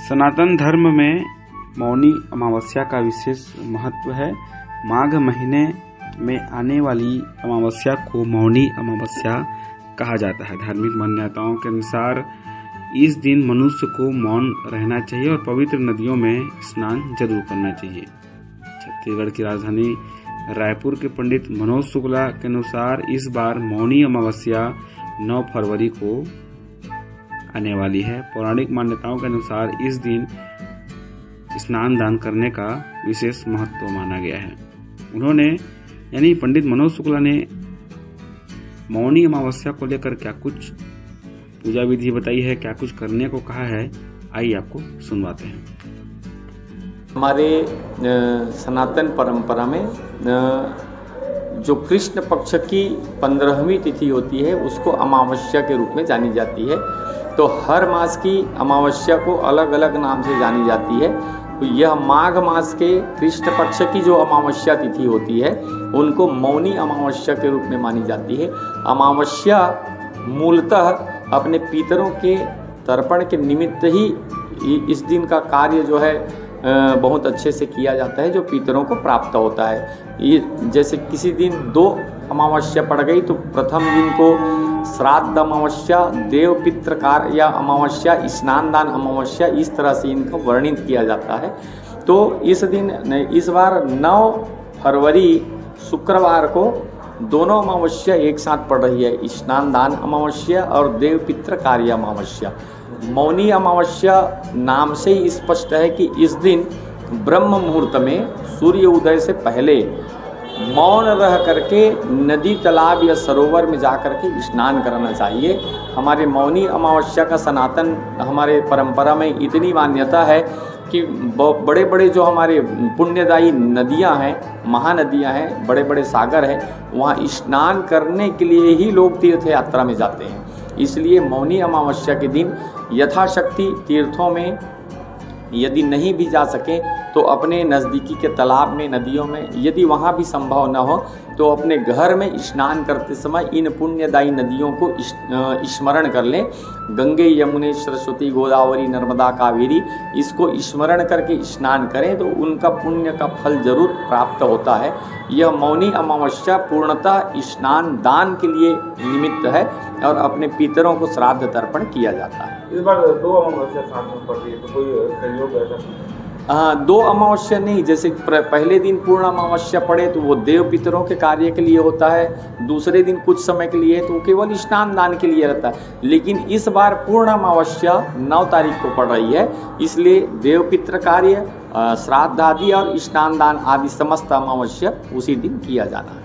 सनातन धर्म में मौनी अमावस्या का विशेष महत्व है। माघ महीने में आने वाली अमावस्या को मौनी अमावस्या कहा जाता है। धार्मिक मान्यताओं के अनुसार इस दिन मनुष्य को मौन रहना चाहिए और पवित्र नदियों में स्नान जरूर करना चाहिए। छत्तीसगढ़ की राजधानी रायपुर के पंडित मनोज शुक्ला के अनुसार इस बार मौनी अमावस्या 9 फरवरी को आने वाली है। पौराणिक मान्यताओं के अनुसार इस दिन स्नान दान करने का विशेष महत्व माना गया है। उन्होंने यानी पंडित मनोज शुक्ला ने मौनी अमावस्या को लेकर क्या कुछ पूजा विधि बताई है, क्या कुछ करने को कहा है, आइए आपको सुनवाते हैं। हमारे सनातन परंपरा में जो कृष्ण पक्ष की 15वीं तिथि होती है उसको अमावस्या के रूप में जानी जाती है। तो हर मास की अमावस्या को अलग अलग नाम से जानी जाती है। तो यह माघ मास के कृष्ण पक्ष की जो अमावस्या तिथि होती है उनको मौनी अमावस्या के रूप में मानी जाती है। अमावस्या मूलतः अपने पितरों के तर्पण के निमित्त ही इस दिन का कार्य जो है बहुत अच्छे से किया जाता है, जो पितरों को प्राप्त होता है। ये जैसे किसी दिन 2 अमावस्या पड़ गई तो प्रथम दिन को श्राद्ध अमावस्या, देव पितृकार या अमावस्या, स्नान दान अमावस्या, इस तरह से इनका वर्णित किया जाता है। तो इस दिन इस बार 9 फरवरी शुक्रवार को दोनों अमावस्या एक साथ पड़ रही है, स्नान दान अमावस्या और देव पितृकार्य अमावस्या। मौनी अमावस्या नाम से ही स्पष्ट है कि इस दिन ब्रह्म मुहूर्त में सूर्य उदय से पहले मौन रह करके नदी, तालाब या सरोवर में जा करके स्नान करना चाहिए। हमारे मौनी अमावस्या का सनातन हमारे परंपरा में इतनी मान्यता है कि बड़े बड़े जो हमारे पुण्यदायी नदियां हैं, महानदियां हैं, बड़े बड़े सागर हैं, वहाँ स्नान करने के लिए ही लोग तीर्थ यात्रा में जाते हैं। इसलिए मौनी अमावस्या के दिन यथाशक्ति तीर्थों में यदि नहीं भी जा सकें तो अपने नज़दीकी के तालाब में, नदियों में, यदि वहाँ भी संभव न हो तो अपने घर में स्नान करते समय इन पुण्यदायी नदियों को स्मरण कर लें। गंगे, यमुने, सरस्वती, गोदावरी, नर्मदा, कावेरी, इसको स्मरण करके स्नान करें तो उनका पुण्य का फल जरूर प्राप्त होता है। यह मौनी अमावस्या पूर्णतः स्नान दान के लिए निमित्त है और अपने पितरों को श्राद्ध तर्पण किया जाता है। इस बार 2 अमावस्या साथ में पड़ रही है तो कोई संयोग ऐसा? 2 अमावस्या नहीं, जैसे पहले दिन पूर्ण अमावस्या पड़े तो वो देव पितरों के कार्य के लिए होता है, दूसरे दिन कुछ समय के लिए तो केवल स्नान दान के लिए रहता है। लेकिन इस बार पूर्ण अमावस्या 9 तारीख को पड़ रही है, इसलिए देव पितृ कार्य, श्राद्ध आदि और स्नान दान आदि समस्त अमावस्या उसी दिन किया जाना है।